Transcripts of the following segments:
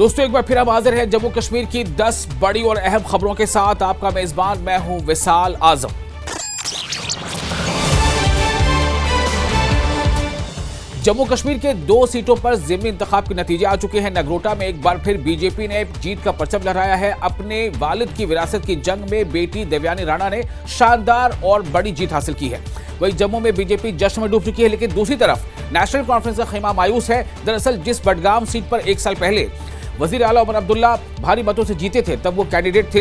दोस्तों एक बार फिर हम हाजिर हैं जम्मू कश्मीर की 10 बड़ी और अहम खबरों के साथ। आपका मेजबान मैं हूं विशाल आजम। जम्मू कश्मीर के 2 सीटों पर ज़िमनी इंतखाब के नतीजे आ चुके हैं। नगरोटा में एक बार फिर बीजेपी ने जीत का परचम लहराया है। अपने वालिद की विरासत की जंग में बेटी देवयानी राणा ने शानदार और बड़ी जीत हासिल की है। वहीं जम्मू में बीजेपी जश्न में डूब चुकी है, लेकिन दूसरी तरफ नेशनल कॉन्फ्रेंस का खेमा मायूस है। दरअसल जिस बडगाम सीट पर 1 साल पहले वजीर आला उमर अब्दुल्ला भारी मतों से जीते थे, तब वो कैंडिडेट थे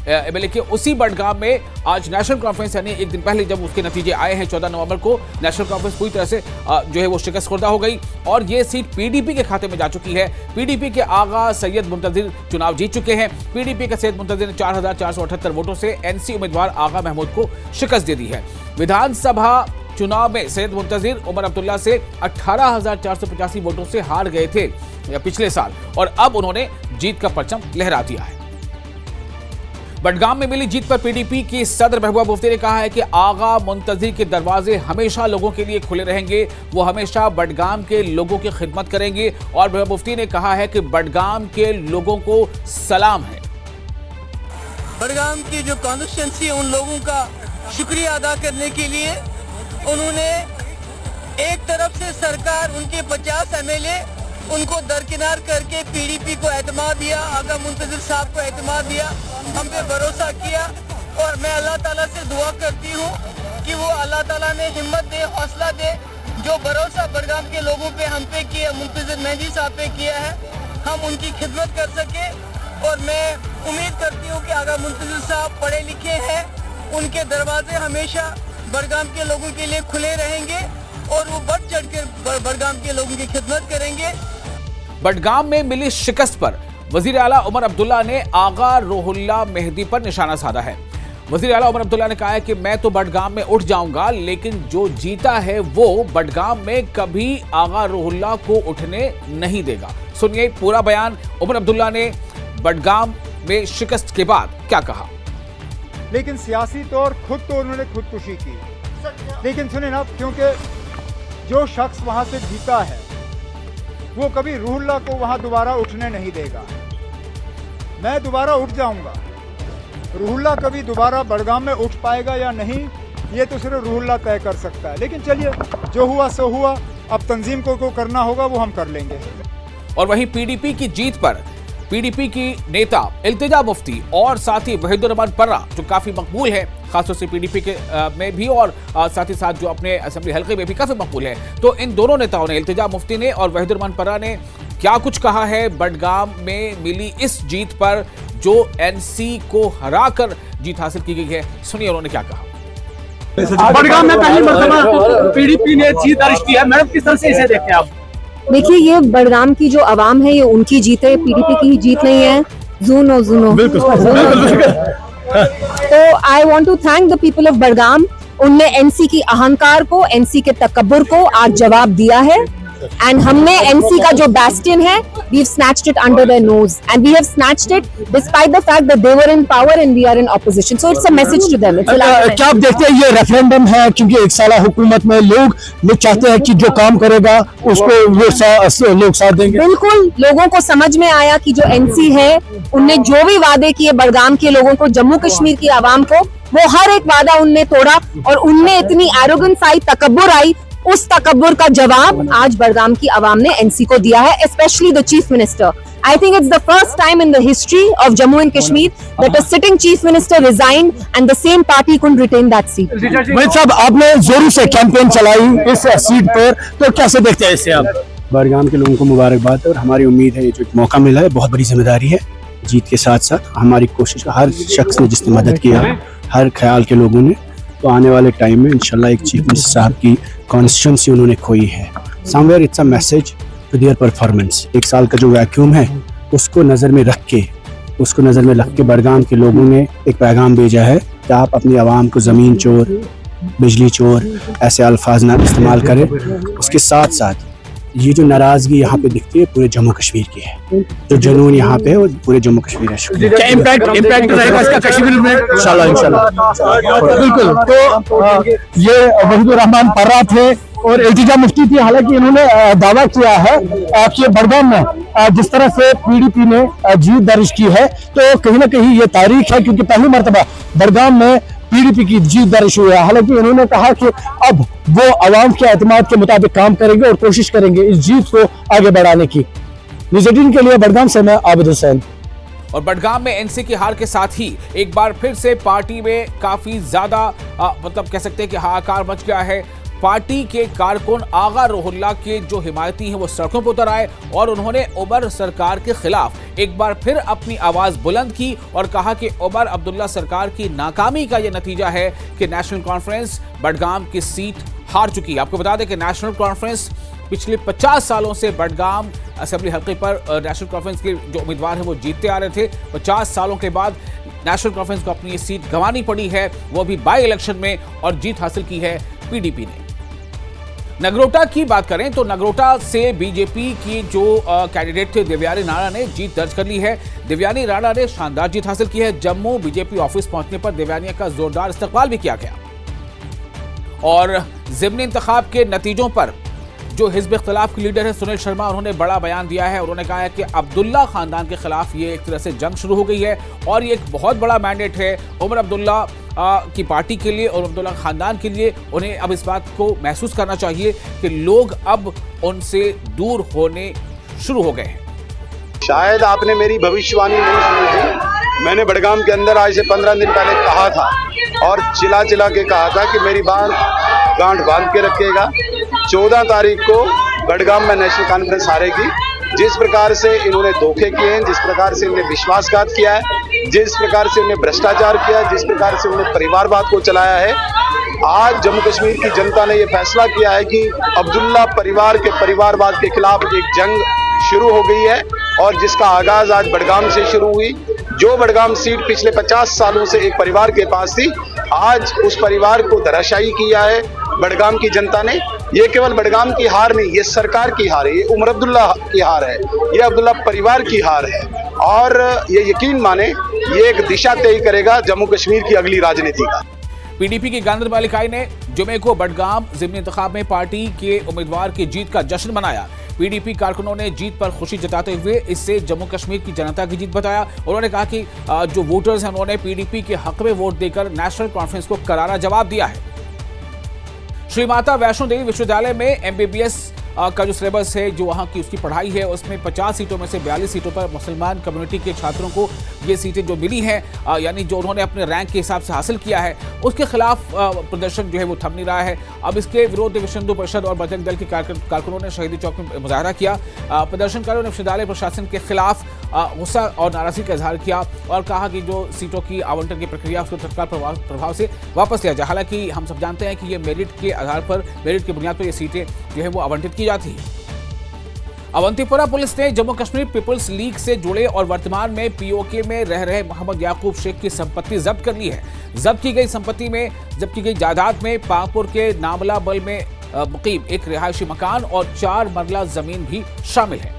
एमएलए के, उसी बडगाम में आज नेशनल कॉन्फ्रेंस यानी एक दिन पहले जब उसके नतीजे आए हैं 14 नवंबर को, नेशनल कॉन्फ्रेंस पूरी तरह से जो है वो शिकस्त खुर्दा हो गई और ये सीट पीडीपी के खाते में जा चुकी है। पीडीपी के आगा सैयद मुंतजिर चुनाव जीत चुके हैं। पीडीपी के सैयद मुंतजिर ने 4478 वोटों से एनसी उम्मीदवार आगा महमूद को शिकस्त दे दी है। विधानसभा चुनाव में सैयद मुंतजिर उमर अब्दुल्ला से 18485 वोटों से हार गए थे पिछले साल और अब उन्होंने जीत का परचम लहरा दिया है। बडगाम में मिली जीत पर पीडीपी की सदर महबूबा मुफ्ती ने कहा है कि आगा मुंतजिर के दरवाजे हमेशा लोगों के लिए खुले रहेंगे। वो हमेशा बडगाम के लोगों की खिदमत करेंगे और महबूबा मुफ्ती ने कहा है कि बडगाम के लोगों को सलाम है। बडगाम की जो कॉन्स्टिट्यूंसी उन लोगों का शुक्रिया अदा करने के लिए उन्होंने एक तरफ से सरकार उनके 50 एमएलए उनको दरकिनार करके पीडीपी को एतमाद दिया, आगा मुंतजिर साहब को एतमाद दिया, हम पे भरोसा किया और मैं अल्लाह ताला से दुआ करती हूँ कि वो अल्लाह ताला ने हिम्मत दे, हौसला दे। जो भरोसा बडगाम के लोगों पे हम पे किया, मुंतजिर मेहदी साहब पे किया है, हम उनकी खिदमत कर सके और मैं उम्मीद करती हूँ कि आगा मुंतजिर साहब पढ़े लिखे हैं, उनके दरवाजे हमेशा बडगाम के लोगों के लिए खुले रहेंगे और वो बढ़ चढ़ कर बडगाम के लोगों की खिदमत करेंगे। बडगाम में मिली शिकस्त पर वजीर आला उमर अब्दुल्ला ने आगा रूहुल्लाह मेहदी पर निशाना साधा है। वजीर आला उमर अब्दुल्ला ने कहा है कि मैं तो बडगाम में उठ जाऊंगा, लेकिन जो जीता है वो बडगाम में कभी आगा रूहुल्लाह को उठने नहीं देगा। सुनिए पूरा बयान उमर अब्दुल्ला ने बडगाम में शिकस्त के बाद क्या कहा। लेकिन सियासी तौर खुद तो उन्होंने खुदकुशी की, लेकिन सुने ना, क्योंकि जो शख्स वहां से जीता है वो कभी रूहुल्लाह को वहां दोबारा उठने नहीं देगा। मैं दोबारा उठ जाऊंगा, रूहुल्लाह कभी दोबारा बडगाम में उठ पाएगा या नहीं ये तो सिर्फ रूहुल्लाह तय कर सकता है। लेकिन चलिए, जो हुआ सो हुआ, अब तंजीम को करना होगा वो हम कर लेंगे। और वहीं पीडीपी की जीत पर पीडीपी की नेता इल्तिजा मुफ्ती और साथ ही वहीदुर रहमान पर्रा, जो काफी मकबूल है खासतौर से पीडीपी के में भी और साथ ही साथ जो अपने असेंबली हल्के में भी काफी मकबूल है, तो इन दोनों नेताओं ने, इल्तिजा मुफ्ती ने और वहीदुर रहमान पर्रा ने क्या कुछ कहा है बडगाम में मिली इस जीत पर जो एनसी को हराकर जीत हासिल की गई है। सुनिए उन्होंने क्या कहा। बडगाम में पहली मर्तबा पीडीपी ने जीत दर्ज की है। मैडम किस तरह से इसे देखते हैं आप? देखिए, ये बडगाम की जो आवाम है ये उनकी जीत है, पीडीपी की ही जीत नहीं है। जूनो तो I want to thank the people of Budgam. उनने एनसी की अहंकार को, एनसी के तकब्बुर को आज जवाब दिया है एंड हमने एनसी का जो बैस्टियन है, we have snatched it under their nose and we have snatched it despite the fact that they were in power and we are in opposition. So it's a message to them. क्या आप देखते हैं ये referendum है, क्योंकि 1 साल हुकूमत में लोग चाहते हैं कि जो काम करेगा उसको वो लोग साथ देंगे। बिल्कुल, लोगों को समझ में आया कि जो एनसी है उनने जो भी वादे किए बडगाम के लोगों को, जम्मू कश्मीर की आवाम को, वो हर एक वादा उनने तोड़ा और उनने इतनी एरोगेंस आई, तकब्बुर आई, उस तकब्बुर का जवाब आज बडगाम की आवाम ने एनसी को दिया है, specially the chief minister. I think it's the first time in the history of Jammu and Kashmir that a sitting chief minister resigned and the same party couldn't retain that seat. Waheed साहब, आपने जोरों से campaign चलाई इस seat पर, तो कैसे देखते हैं इसे आप? बडगाम के लोगों को मुबारकबाद और हमारी उम्मीद है ये जो मौका मिला है बहुत बड़ी जिम्मेदारी है। जीत के साथ साथ हमारी कोशिश, हर शख्स ने जिसने मदद किया, हर ख्याल के लोगों ने, तो आने वाले टाइम में इंशाल्लाह एक चीफ मिनिस्टर साहब की कॉन्स्टिट्यूंसी उन्होंने खोई है। Somewhere it's a message to their performance. 1 साल का जो वैक्यूम है उसको नज़र में रख के बडगाम के लोगों ने एक पैगाम भेजा है कि आप अपनी आवाम को ज़मीन चोर, बिजली चोर ऐसे अल्फाज ना इस्तेमाल करें। उसके साथ साथ ये जो नाराजगी यहाँ पे दिखती है पूरे जम्मू कश्मीर की है, जो जुनून यहाँ पे है वो पूरे जम्मू कश्मीर है। क्या इम्पैक्ट रहेगा इसका कश्मीर में? इंशाल्लाह बिल्कुल। तो ये वहीदुर रहमान पर्रा थे और इल्तिजा मुफ्ती थी। हालांकि इन्होंने दावा किया है कि बड़गाम में जिस तरह से पीडीपी ने जीत दर्ज की है, तो कहीं ना कहीं ये तारीख है, क्योंकि पहली मर्तबा बड़गाम में पीडीपी की जीत दर्ज हुई है। हालांकि इन्होंने कहा कि अब वो अवाम के एतमाद के मुताबिक काम करेंगे और कोशिश करेंगे इस जीत को आगे बढ़ाने की। न्यूज़ 18 के लिए बड़गाम से मैं आबिद हुसैन। और बड़गाम में एनसी की हार के साथ ही एक बार फिर से पार्टी में काफी ज्यादा मतलब कह सकते हैं कि हाहाकार मच गया है। पार्टी के कारकुन आगा रोहुल्ला के जो हिमायती हैं वो सड़कों पर उतर आए और उन्होंने उमर सरकार के खिलाफ एक बार फिर अपनी आवाज बुलंद की और कहा कि उमर अब्दुल्ला सरकार की नाकामी का यह नतीजा है कि नेशनल कॉन्फ्रेंस बड़गाम की सीट हार चुकी है। आपको बता दें कि नेशनल कॉन्फ्रेंस पिछले 50 सालों से बड़गाम असेंबली हल्के पर नेशनल कॉन्फ्रेंस के जो उम्मीदवार हैं वो जीतते आ रहे थे। 50 सालों के बाद नेशनल कॉन्फ्रेंस को अपनी ये सीट गंवानी पड़ी है, वो भी बाई इलेक्शन में, और जीत हासिल की है पीडीपी ने। नगरोटा की बात करें तो नगरोटा से बीजेपी की जो कैंडिडेट थे देवयानी राणा ने जीत दर्ज कर ली है। देवयानी राणा ने शानदार जीत हासिल की है। जम्मू बीजेपी ऑफिस पहुंचने पर देवयानी का जोरदार इस्तकबाल भी किया गया और ज़िमनी इंतखाब के नतीजों पर जो हिज़्ब इख्तिलाफ के लीडर है सुनील शर्मा, उन्होंने बड़ा बयान दिया है। उन्होंने कहा है कि अब्दुल्ला खानदान के खिलाफ ये एक तरह से जंग शुरू हो गई है और ये एक बहुत बड़ा मैंडेट है उमर अब्दुल्ला की पार्टी के लिए और अब्दुल्ला खानदान के लिए। उन्हें अब इस बात को महसूस करना चाहिए कि लोग अब उनसे दूर होने शुरू हो गए हैं। शायद आपने मेरी भविष्यवाणी नहीं सुनी थी। मैंने बड़गाम के अंदर आज से 15 दिन पहले कहा था और चिल्ला चिल्ला के कहा था कि मेरी बात गांठ बांध के रखिएगा। 14 तारीख को बड़गाम में नेशनल कॉन्फ्रेंस हारेगी। जिस प्रकार से इन्होंने धोखे किए हैं, जिस प्रकार से इन्होंने विश्वासघात किया है, जिस प्रकार से उन्होंने भ्रष्टाचार किया है, जिस प्रकार से उन्होंने परिवारवाद को चलाया है, आज जम्मू कश्मीर की जनता ने यह फैसला किया है कि अब्दुल्ला परिवार के परिवारवाद के खिलाफ एक जंग शुरू हो गई है और जिसका आगाज आज बड़गाम से शुरू हुई। जो बड़गाम सीट पिछले 50 सालों से एक परिवार के पास थी, आज उस परिवार को धराशायी किया है बड़गाम की जनता ने। ये केवल बड़गाम की हार नहीं, ये सरकार की हार है, ये उमर अब्दुल्ला की हार है, ये अब्दुल्ला परिवार की हार है और ये यकीन माने ये एक दिशा तय करेगा जम्मू कश्मीर की अगली राजनीति का। पीडीपी की गांधरबल इकाई ने जुमे को बड़गाम ज़िमनी इंतखाब में पार्टी के उम्मीदवार की जीत का जश्न मनाया। पीडीपी कारकुनों ने जीत पर खुशी जताते हुए इसे जम्मू कश्मीर की जनता की जीत बताया। उन्होंने कहा कि जो वोटर्स हैं उन्होंने पीडीपी के हक में वोट देकर नेशनल कॉन्फ्रेंस को करारा जवाब दिया है। श्री माता वैष्णो देवी विश्वविद्यालय में एमबीबीएस का जो सिलेबस है, जो वहाँ की उसकी पढ़ाई है, उसमें 50 सीटों में से 42 सीटों पर मुसलमान कम्युनिटी के छात्रों को ये सीटें जो मिली हैं, यानी जो उन्होंने अपने रैंक के हिसाब से हासिल किया है, उसके खिलाफ प्रदर्शन जो है वो थम नहीं रहा है। अब इसके विरोध में विश्व हिंदू परिषद और बजरंग दल के कारकुनों ने शहीदी चौक में मुजाहरा किया। प्रदर्शनकारियों ने विश्वविद्यालय प्रशासन के खिलाफ गुस्सा और नाराजगी का इजहार किया और कहा कि जो सीटों की आवंटन की प्रक्रिया उसको तत्काल प्रभाव से वापस लिया जाए। हालांकि हम सब जानते हैं कि ये मेरिट के आधार पर, मेरिट की बुनियाद पर ये सीटें जो है वो आवंटित की जाती है। अवंतीपुरा पुलिस ने जम्मू कश्मीर पीपुल्स लीग से जुड़े और वर्तमान में पीओके में रह रहे मोहम्मद याकूब शेख की संपत्ति जब्त कर ली है। जब्त की गई संपत्ति में, जब्त की गई जायदाद में पाकपुर के नामला बल में मुकीम एक रिहायशी मकान और 4 मरला जमीन भी शामिल है।